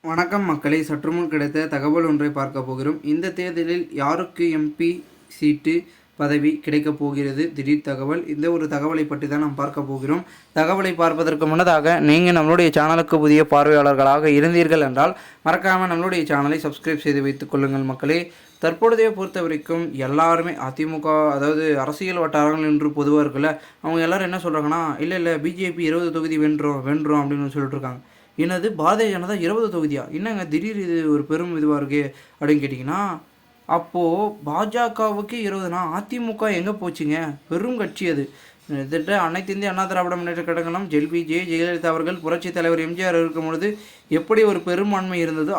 வணக்கம் மக்களை, சற்றுமுன் கிடைத்த தகவல் ஒன்றை பார்க்க போகிறோம். இந்த தேர்தலில் யாருக்கு எம்பி சீட்டு பதவி கிடைக்கப் போகிறது? திடீர் தகவல். இந்த ஒரு தகவலை பற்றி தான் நாம் பார்க்க போகிறோம். தகவலை பார்ப்பதற்கு முன்னதாக நீங்கள் நம்மளுடைய சேனலுக்கு புதிய பார்வையாளர்களாக இருந்தீர்கள் என்றால் மறக்காமல் நம்மளுடைய சேனலை சப்ஸ்கிரைப் செய்து வைத்துக் கொள்ளுங்கள் மக்களே. தற்பொழுதைய பொறுத்த வரைக்கும் எல்லாருமே அதிமுக, அதாவது அரசியல் வட்டாரங்கள் என்று பொதுவாக இருக்குல்ல, அவங்க எல்லோரும் என்ன சொல்கிறாங்கன்னா, இல்லை பிஜேபி 20 தொகுதி வென்றோம் அப்படின்னு சொல்லிட்டு இருக்காங்க. என்னது, பாரதிய ஜனதா 20 தொகுதியா? என்னங்க திடீர் இது ஒரு பெரும் இதுவாக இருக்கே அப்படின்னு கேட்டிங்கன்னா, அப்போது பாஜகவுக்கு 20னா அதிமுக எங்கே போச்சுங்க? பெரும் கட்சி அது. கிட்டத்தட்ட அனைத்து இந்திய அண்ணா திராவிட முன்னேற்ற கழகம் ஜெயலலிதா அவர்கள் புரட்சித் தலைவர் எம்ஜிஆர் இருக்கும் பொழுது எப்படி ஒரு பெரும்பான்மை இருந்ததோ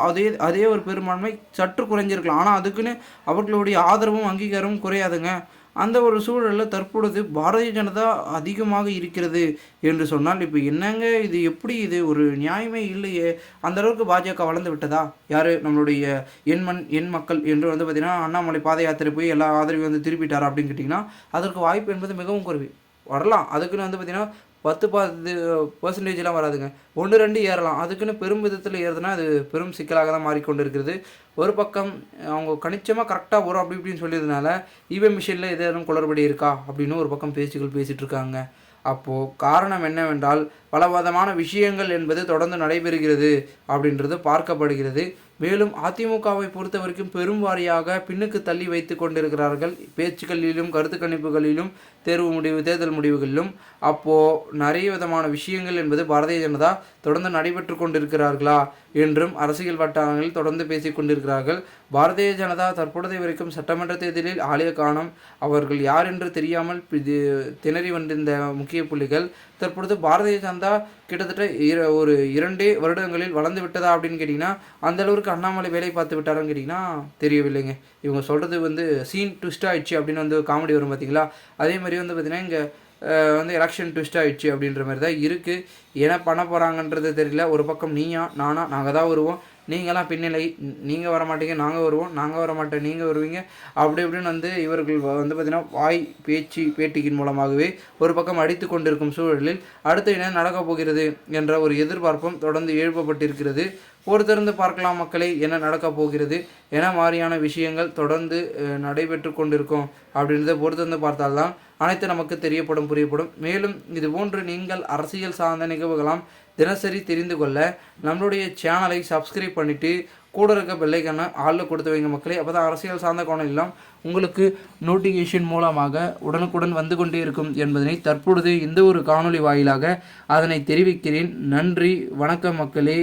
அதே ஒரு பெரும்பான்மை சற்று குறைஞ்சிருக்கலாம். ஆனால் அதுக்குன்னு அவர்களுடைய ஆதரவும் அங்கீகாரமும் குறையாதுங்க. அந்த ஒரு சூழலில் தற்பொழுது பாரதிய ஜனதா அதிகமாக இருக்கிறது என்று சொன்னால், இப்போ என்னங்க இது, எப்படி இது ஒரு நியாயமே இல்லையே. அந்தளவுக்கு பாஜக வளர்ந்து விட்டதா? யார் நம்மளுடைய எண் மக்கள் என்று பார்த்திங்கன்னா, அண்ணாமலை பாத யாத்திரை போய் எல்லா ஆதரவையும் திருப்பிட்டாரா அப்படின்னு கேட்டிங்கன்னா, அதற்கு வாய்ப்பு என்பது மிகவும் குறைவு. வரலாம், அதுக்குன்னு பார்த்திங்கன்னா 10% வராதுங்க, 1-2 ஏறலாம். அதுக்குன்னு பெரும் விதத்தில் ஏறுதுன்னா அது பெரும் சிக்கலாக தான் மாறிக்கொண்டு இருக்கிறது. ஒரு பக்கம் அவங்க கணிச்சமாக கரெக்டாக வரும் அப்படி இப்படின்னு சொல்லியதுனால இவிஎம் மிஷினில் எதுவும் குளறுபடி இருக்கா அப்படின்னு ஒரு பக்கம் பேசிகிட்டு இருக்காங்க. அப்போது காரணம் என்னவென்றால், பலவிதமான விஷயங்கள் என்பது தொடர்ந்து நடைபெறுகிறது அப்படின்றது பார்க்கப்படுகிறது. மேலும் அதிமுகவை பொறுத்த வரைக்கும் பெரும் வாரியாக பின்னுக்கு தள்ளி வைத்து கொண்டிருக்கிறார்கள், பேச்சுக்களிலும் கருத்து கணிப்புகளிலும் தேர்தல் முடிவுகளிலும். அப்போது நிறைய விதமான விஷயங்கள் என்பது பாரதிய ஜனதா தொடர்ந்து நடைபெற்று கொண்டிருக்கிறார்களா என்றும் அரசியல் வட்டாரங்களில் தொடர்ந்து பேசிக் கொண்டிருக்கிறார்கள். பாரதிய ஜனதா தற்பொழுது வரைக்கும் சட்டமன்ற தேர்தலில் ஆலய காணும் அவர்கள் யார் என்று தெரியாமல் திணறி வந்திருந்த முக்கிய புள்ளிகள் தற்பொழுது பாரதிய ஜனதா கிட்டத்தட்ட ஒரு 2 வருடங்களில் வளர்ந்து விட்டதா அப்படின்னு கேட்டிங்கன்னா, அந்தளவுக்கு அண்ணாமலை வேலை பார்த்து விட்டாரான்னு கேட்டிங்கன்னா தெரியவில்லைங்க. இவங்க சொல்கிறது சீன் ட்விஸ்ட் ஆகிடுச்சு அப்படின்னு காமெடி வரும் பார்த்தீங்களா, அதே மாதிரி பார்த்திங்கன்னா இங்கே எலெக்ஷன் ட்விஸ்ட் ஆகிடுச்சு அப்படின்ற மாதிரி தான் இருக்குது. என்ன பண்ண போகிறாங்கன்றது தெரியல. ஒரு பக்கம் நீயா நானா, நாங்கள் தான் வருவோம், நீங்களாம் பின்னிலை, நீங்கள் வர மாட்டீங்க நாங்கள் வருவோம், நாங்கள் வர மாட்டேன் நீங்கள் வருவீங்க, அப்படி இப்படின்னு இவர்கள் பார்த்திங்கன்னா வாய் பேட்டியின் மூலமாகவே ஒரு பக்கம் அடித்து கொண்டிருக்கும் சூழலில் அடுத்து என்ன நடக்கப் போகிறது என்ற ஒரு எதிர்பார்ப்பும் தொடர்ந்து எழுப்பப்பட்டிருக்கிறது. பொறுத்திருந்து பார்க்கலாம் மக்களே, என்ன நடக்கப் போகிறது, என்ன மாதிரியான விஷயங்கள் தொடர்ந்து நடைபெற்று கொண்டிருக்கும் அப்படின்றத பொறுத்திருந்து பார்த்தால்தான் அனைத்து நமக்கு புரியப்படும். மேலும் இது போன்று நீங்கள் அரசியல் சார்ந்த நிகழ்வுகளாம் தினசரி தெரிந்து கொள்ள நம்மளுடைய சேனலை சப்ஸ்கிரைப் பண்ணிவிட்டு கூட இருக்க பெல்லைக்கான ஆளில் கொடுத்து வைங்க மக்களே. அப்போ தான் அரசியல் சார்ந்த கோணம் எல்லாம் உங்களுக்கு நோட்டிஃபிகேஷன் மூலமாக உடனுக்குடன் வந்து கொண்டே இருக்கும் என்பதனை தற்பொழுது இந்த ஒரு காணொளி வாயிலாக அதனை தெரிவிக்கிறேன். நன்றி, வணக்கம் மக்களே.